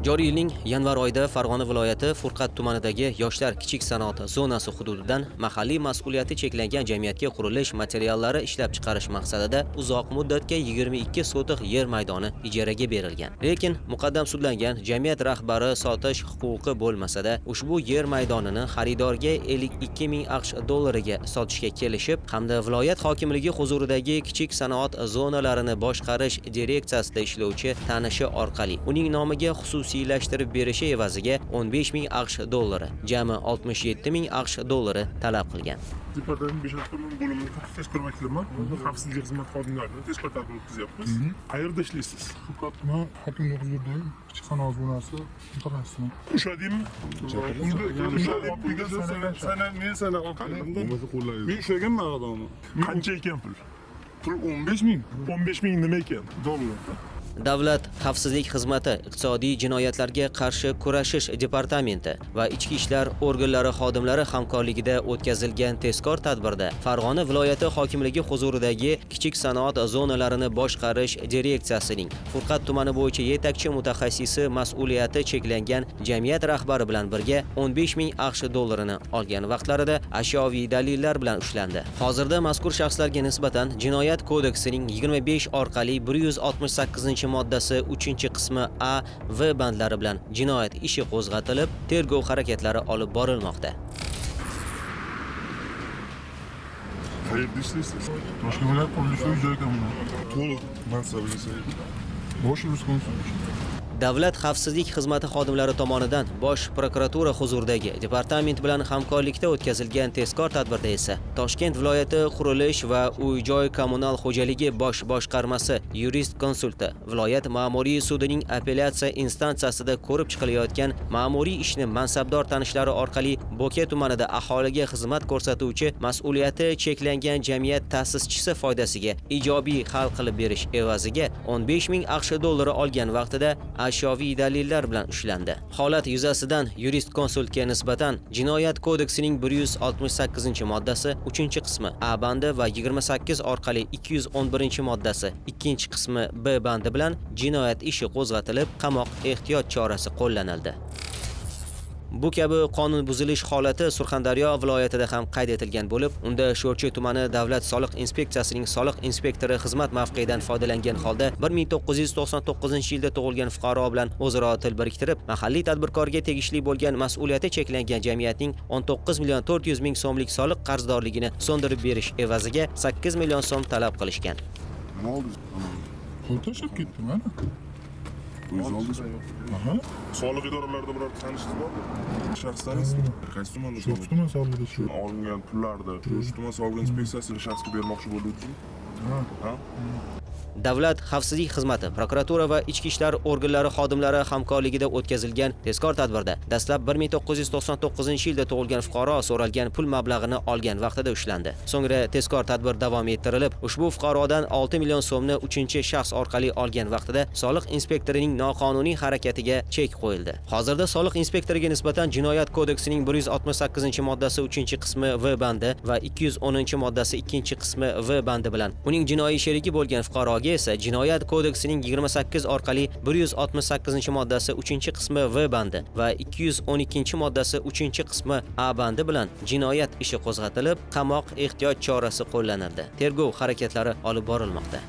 Joriy yilning yanvar oyida Farg'ona viloyati Furqat tumanidagi yoshlar kichik sanoat zonasi hududidan mahalliy mas'uliyati cheklangan jamiyatga qurilish materiallari ishlab chiqarish maqsadida uzoq muddatga 22 sotix yer maydoni ijaraga berilgan. Lekin muqaddam sudlangan jamiyat rahbari sotish huquqi bo'lmasa-da, ushbu yer maydonini xaridorga 52 ming AQSh dollariga sotishga kelishib, hamda viloyat hokimligi huzuridagi kichik sanoat zonalarini boshqarish direksiyasida ishlovchi tanishi orqali uning nomiga xususiylashtirib berishi evaziga 15 ming AQSh dollari, jami 67 ming AQSh dollari talab qilgan. Departament 5 bo'limini tashkil qilmoqchiman. Xavfsizlik xizmat xodimlarini tezkor tadbir o'tkazyapmiz. Qayerda ishlaysiz? Furqat tuman hokimlik huzuridagi kichik sanoat zonasi mutaxassisman. Ushladingmi? Men sana men ushlaganman odamni. Qancha ekan pul? Pul 15 ming. 15 ming nima ekan? Dollar. Davlat xavfsizlik xizmati iqtisodiy jinoyatlarga qarshi kurashish departamenti va ichki ishlar organlari xodimlari hamkorligida o'tkazilgan tezkor tadbirda Farg'ona viloyati hokimligi huzuridagi kichik sanoat zonalarini boshqarish direksiyasining Furqat tumani bo'yicha yetakchi mutaxassisi mas'uliyati cheklangan jamiyat rahbari bilan birga 15 ming AQSh dollarini olgan vaqtlarida ashyoviy dalillar bilan ushlandi. Hozirda mazkur shaxslarga nisbatan Jinoyat kodeksining 25 orqali 168 moddasi 3-qismi A V bandlari bilan jinoyat ishi qo'zg'atilib, tergov harakatlari olib borilmoqda. Qayerda ishlaysiz? Toshkent viloyat qurilish joyi to'liq mansabga bosh responsibil. Davlat xavfsizlik xizmati xodimlari tomonidan Bosh prokuratura huzuridagi departament bilan hamkorlikda o'tkazilgan tezkor tadbirda esa Toshkent viloyati qurilish va uy-joy kommunal xo'jaligi bosh boshqarmasi yurist konsulti viloyat ma'muriy sudining apellyatsiya instansiyasida ko'rib chiqilayotgan ma'muriy ishni mansabdor tanishlari orqali Bo'ka tumanida aholiga xizmat ko'rsatuvchi mas'uliyati cheklangan jamiyat ta'sischisi foydasiga ijobiy hal qilib berish evaziga 15 ming AQSh dollari olgan vaqtida ashyoviy dalillar bilan ushlandi. Holat yuzasidan yurist konsultga nisbatan Jinoyat kodeksining 168-moddasi 3-qismi A bandi va 28 orqali 211 moddasi 2-qismi B bandi bilan jinoyat ishi qo'zg'atilib, qamoq ehtiyot chorasi qo'llanildi. Bu kabi qonun buzilish holati Surxondaryo viloyatida ham qayd etilgan bo'lib, unda Sho'rchi tumani davlat soliq inspeksiyasining soliq inspektori xizmat mavqeyidan foydalangan holda 1999-yilda tug'ilgan fuqaro bilan o'zaro til biriktirib, mahalliy tadbirkorga tegishli bo'lgan mas'uliyati cheklangan jamiyatning 19 million 400 ming so'mlik soliq qarzdorligini so'ndirib berish evaziga 8 million so'm talab qilishgan. Nima oldi? Qo'l tashlab ketdim mana. Soliq idoralarida biror tanishingiz bormi? Shaxslarni qaysi tumanda? Sho'rchi tuman soliq ishi. Olingan pullarni Sho'rchi tuman soliq inspeksiyasi shaxsga bermoqchi bo'ldingizmi? Ha. Davlat xavfsizlik xizmati, prokuratura va ichki ishlar organlari xodimlari hamkorligida o'tkazilgan tezkor tadbirda dastlab 1999-yilda tug'ilgan fuqaro so'ralgan pul mablag'ini olgan vaqtida ushlandi. So'ngra tezkor tadbir davom ettirilib, ushbu fuqarodan 6 million so'mni 3-shaxs orqali olgan vaqtida soliq inspektorining noqonuniy harakatiga chek qo'yildi. Hozirda soliq inspektoriga nisbatan Jinoyat kodeksining 168-moddasi 3-qismi V bandi va 210-moddasi 2-qismi V bandi bilan uning jinoiy sherigi bo'lgan fuqaro esa Jinoyat kodeksining 28 orqali 168-moddasi 3-qismi V bandi va 212-moddasi 3-qismi A bandi bilan jinoyat ishi qo'zg'atilib, qamoq ehtiyot chorasi qo'llanildi. Tergov harakatlari olib borilmoqda.